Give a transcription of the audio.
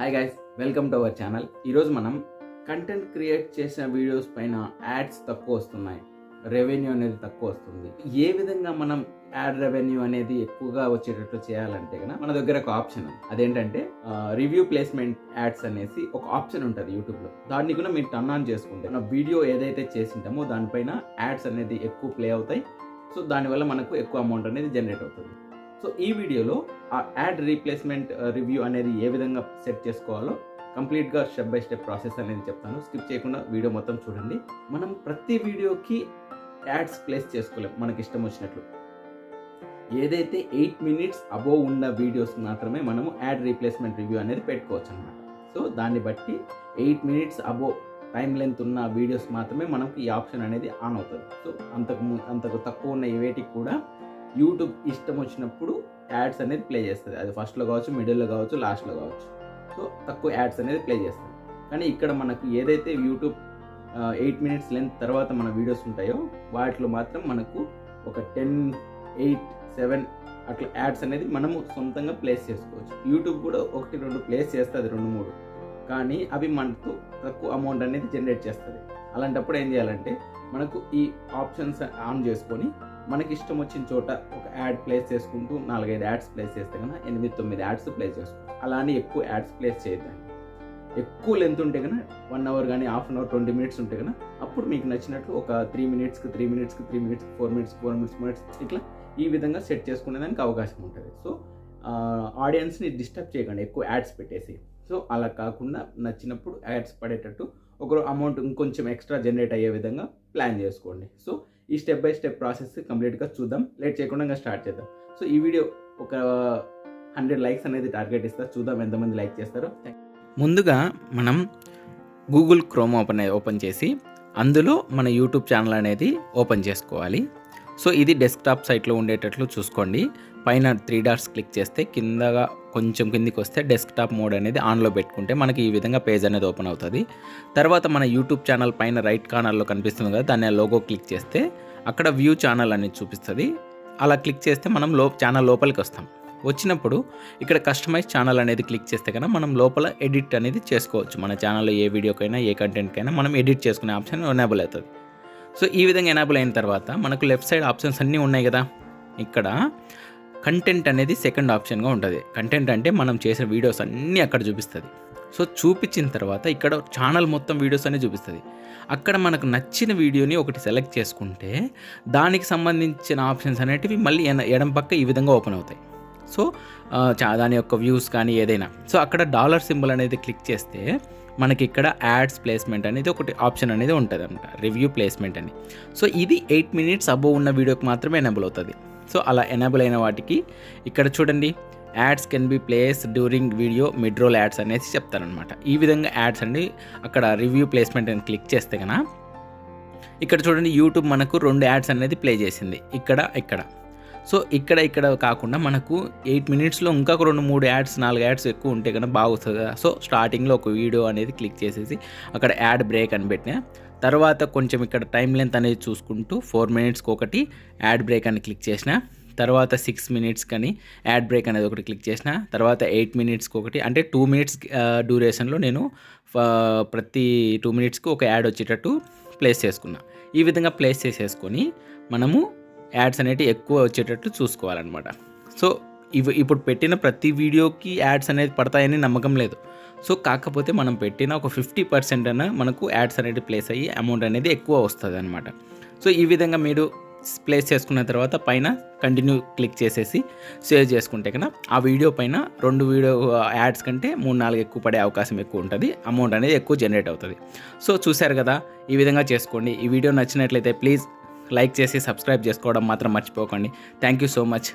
Hi guys, welcome to our channel. ఈరోజు మనం content create చేసిన వీడియోస్ పైన యాడ్స్ తక్కువ వస్తున్నాయి, రెవెన్యూ అనేది తక్కువ వస్తుంది. ఏ విధంగా మనం యాడ్ రెవెన్యూ అనేది ఎక్కువగా వచ్చేటట్లు చేయాలంటే కనుక మన దగ్గర ఒక ఆప్షన్ ఉంది. అదేంటంటే రివ్యూ ప్లేస్మెంట్ యాడ్స్ అనేసి ఒక ఆప్షన్ ఉంటుంది యూట్యూబ్లో. దాన్ని కూడా మీరు టర్న్ ఆన్ చేసుకుంటే మన వీడియో ఏదైతే చేసింటామో దానిపైన యాడ్స్ అనేది ఎక్కువ ప్లే అవుతాయి. సో దానివల్ల మనకు ఎక్కువ అమౌంట్ అనేది జనరేట్ అవుతుంది. సో ఈ వీడియోలో ఆ యాడ్ రీప్లేస్మెంట్ రివ్యూ అనేది ఏ విధంగా సెట్ చేసుకోవాలో కంప్లీట్గా స్టెప్ బై స్టెప్ ప్రాసెస్ అనేది చెప్తాను. స్కిప్ చేయకుండా వీడియో మొత్తం చూడండి. మనం ప్రతి వీడియోకి యాడ్స్ ప్లేస్ చేసుకోలేం మనకి ఇష్టం వచ్చినట్లు. ఏదైతే 8 minutes అబోవ్ ఉన్న వీడియోస్ మాత్రమే మనము యాడ్ రీప్లేస్మెంట్ రివ్యూ అనేది పెట్టుకోవచ్చు అనమాట. సో దాన్ని బట్టి 8 minutes అబోవ్ టైం లెంత్ ఉన్న వీడియోస్ మాత్రమే మనకు ఈ ఆప్షన్ అనేది ఆన్ అవుతుంది. సో అంతకు తక్కువ ఉన్న వేటికి కూడా యూట్యూబ్ ఇష్టం వచ్చినప్పుడు యాడ్స్ అనేది ప్లే చేస్తుంది. అది ఫస్ట్లో కావచ్చు, మిడిల్లో కావచ్చు, లాస్ట్లో కావచ్చు. సో తక్కువ యాడ్స్ అనేది ప్లే చేస్తుంది. కానీ ఇక్కడ మనకు ఏదైతే యూట్యూబ్ 8 minutes లెంత్ తర్వాత మన వీడియోస్ ఉంటాయో వాటిలో మాత్రం మనకు ఒక 10, 8, 7 అట్లా యాడ్స్ అనేది మనము సొంతంగా ప్లేస్ చేసుకోవచ్చు. యూట్యూబ్ కూడా 1, 2 ప్లేస్ చేస్తుంది, 2, 3. కానీ అవి మనకు తక్కువ అమౌంట్ అనేది జనరేట్ చేస్తుంది. అలాంటప్పుడు ఏం చేయాలంటే మనకు ఈ ఆప్షన్స్ ఆన్ చేసుకొని మనకి ఇష్టం వచ్చిన చోట ఒక యాడ్ ప్లేస్ చేసుకుంటూ 4-5 యాడ్స్ ప్లేస్ చేస్తే కన్నా 8-9 యాడ్స్ ప్లేస్ చేసుకోవచ్చు. అలానే ఎక్కువ యాడ్స్ ప్లేస్ చేయద్దండి. ఎక్కువ లెంత్ ఉంటే కన్నా 1 hour కానీ హాఫ్ అన్ అవర్ 20 minutes ఉంటే కన్నా అప్పుడు మీకు నచ్చినట్లు ఒక 3 minutesకి 3 minutesకి 3 minutes, 4 minutes, 4 minutes ఇట్లా ఈ విధంగా సెట్ చేసుకునేదానికి అవకాశం ఉంటుంది. సో ఆడియన్స్ని డిస్టర్బ్ చేయకండి ఎక్కువ యాడ్స్ పెట్టేసి. సో అలా కాకుండా నచ్చినప్పుడు యాడ్స్ పడేటట్టు ఒక అమౌంట్ ఇంకొంచెం ఎక్స్ట్రా జనరేట్ అయ్యే విధంగా ప్లాన్ చేసుకోండి. సో ఈ స్టెప్ బై స్టెప్ ప్రాసెస్ కంప్లీట్గా చూద్దాం. లేట్ చేయకుండా ఇంకా స్టార్ట్ చేద్దాం. సో ఈ వీడియో ఒక 100 likes అనేది టార్గెట్ ఇస్తారు. చూద్దాం ఎంతమంది లైక్ చేస్తారో. ముందుగా మనం గూగుల్ క్రోమ్ ఓపెన్ చేసి అందులో మన యూట్యూబ్ ఛానల్ అనేది ఓపెన్ చేసుకోవాలి. సో ఇది డెస్క్టాప్ సైట్లో ఉండేటట్లు చూసుకోండి. పైన 3 dots క్లిక్ చేస్తే కిందగా కొంచెం కిందికి వస్తే డెస్క్టాప్ మోడ్ అనేది ఆన్లో పెట్టుకుంటే మనకి ఈ విధంగా పేజ్ అనేది ఓపెన్ అవుతుంది. తర్వాత మన యూట్యూబ్ ఛానల్ పైన రైట్ కార్నర్లో కనిపిస్తుంది కదా, దాన్ని లోగో క్లిక్ చేస్తే అక్కడ వ్యూ ఛానల్ అనేది చూపిస్తుంది. అలా క్లిక్ చేస్తే మనం ఛానల్ లోపలికి వస్తాం. వచ్చినప్పుడు ఇక్కడ కస్టమైజ్ ఛానల్ అనేది క్లిక్ చేస్తే కన్నా మనం లోపల ఎడిట్ అనేది చేసుకోవచ్చు. మన ఛానల్లో ఏ వీడియోకైనా ఏ కంటెంట్కైనా మనం ఎడిట్ చేసుకునే ఆప్షన్ ఎనేబుల్ అవుతుంది. సో ఈ విధంగా ఎనేబుల్ అయిన తర్వాత మనకు లెఫ్ట్ సైడ్ ఆప్షన్స్ అన్నీ ఉన్నాయి కదా. ఇక్కడ కంటెంట్ అనేది సెకండ్ ఆప్షన్గా ఉంటుంది. కంటెంట్ అంటే మనం చేసిన వీడియోస్ అన్నీ అక్కడ చూపిస్తుంది. సో చూపించిన తర్వాత ఇక్కడ ఛానల్ మొత్తం వీడియోస్ అన్నీ చూపిస్తుంది. అక్కడ మనకు నచ్చిన వీడియోని ఒకటి సెలెక్ట్ చేసుకుంటే దానికి సంబంధించిన ఆప్షన్స్ అనేటివి మళ్ళీ ఎడం పక్క ఈ విధంగా ఓపెన్ అవుతాయి. సో దాని యొక్క వ్యూస్ కానీ ఏదైనా. సో అక్కడ డాలర్ సింబల్ అనేది క్లిక్ చేస్తే మనకి ఇక్కడ యాడ్స్ ప్లేస్మెంట్ అనేది ఒకటి ఆప్షన్ అనేది ఉంటుంది అనమాట, రివ్యూ ప్లేస్మెంట్ అని. సో ఇది 8 minutes అబోవ్ ఉన్న వీడియోకి మాత్రమే ఎనేబుల్ అవుతుంది. సో అలా ఎనేబుల్ అయిన వాటికి ఇక్కడ చూడండి, ads can be place during video mid roll ads అనేసి చెప్తారనమాట. ఈ విధంగా యాడ్స్ అండి అక్కడ రివ్యూ ప్లేస్మెంట్ అని క్లిక్ చేస్తే కన్నా ఇక్కడ చూడండి యూట్యూబ్ మనకు 2 యాడ్స్ అనేది ప్లే చేసింది, ఇక్కడ. సో ఇక్కడ కాకుండా మనకు 8 minutesలో ఇంకా 2-3 యాడ్స్ 4 యాడ్స్ ఎక్కువ ఉంటే కన్నా బాగుతుంది కదా. సో స్టార్టింగ్లో ఒక వీడియో అనేది క్లిక్ చేసేసి అక్కడ యాడ్ బ్రేక్ అని పెట్టినా, తర్వాత కొంచెం ఇక్కడ టైం లెంత్ అనేది చూసుకుంటూ 4 minutesకి ఒకటి యాడ్ బ్రేక్ అని క్లిక్ చేసిన, తర్వాత 6 minutes కానీ యాడ్ బ్రేక్ అనేది ఒకటి క్లిక్ చేసిన, తర్వాత 8 minutesకి ఒకటి, అంటే 2 minutes డ్యూరేషన్లో నేను ప్రతి 2 minutesకి ఒక యాడ్ వచ్చేటట్టు ప్లేస్ చేసుకున్నా. ఈ విధంగా ప్లేస్ చేసేసుకొని మనము యాడ్స్ అనేవి ఎక్కువ వచ్చేటట్టు చూసుకోవాలన్నమాట. సో ఇప్పుడు పెట్టిన ప్రతి వీడియోకి యాడ్స్ అనేది పడతాయని నమ్మకం లేదు. సో కాకపోతే మనం పెట్టిన ఒక 50% అయినా మనకు యాడ్స్ అనేది ప్లేస్ అయ్యి అమౌంట్ అనేది ఎక్కువ వస్తుంది అనమాట. సో ఈ విధంగా మీరు ప్లేస్ చేసుకున్న తర్వాత పైన కంటిన్యూ క్లిక్ చేసేసి సేవ్ చేసుకుంటే కన్నా ఆ వీడియో పైన 2 వీడియో యాడ్స్ కంటే 3-4 ఎక్కువ పడే అవకాశం ఎక్కువ ఉంటుంది. అమౌంట్ అనేది ఎక్కువ జనరేట్ అవుతుంది. సో చూశారు కదా, ఈ విధంగా చేసుకోండి. ఈ వీడియో నచ్చినట్లయితే ప్లీజ్ లైక్ చేసి సబ్స్క్రైబ్ చేసుకోవడం మాత్రం మర్చిపోకండి. Thank you so much.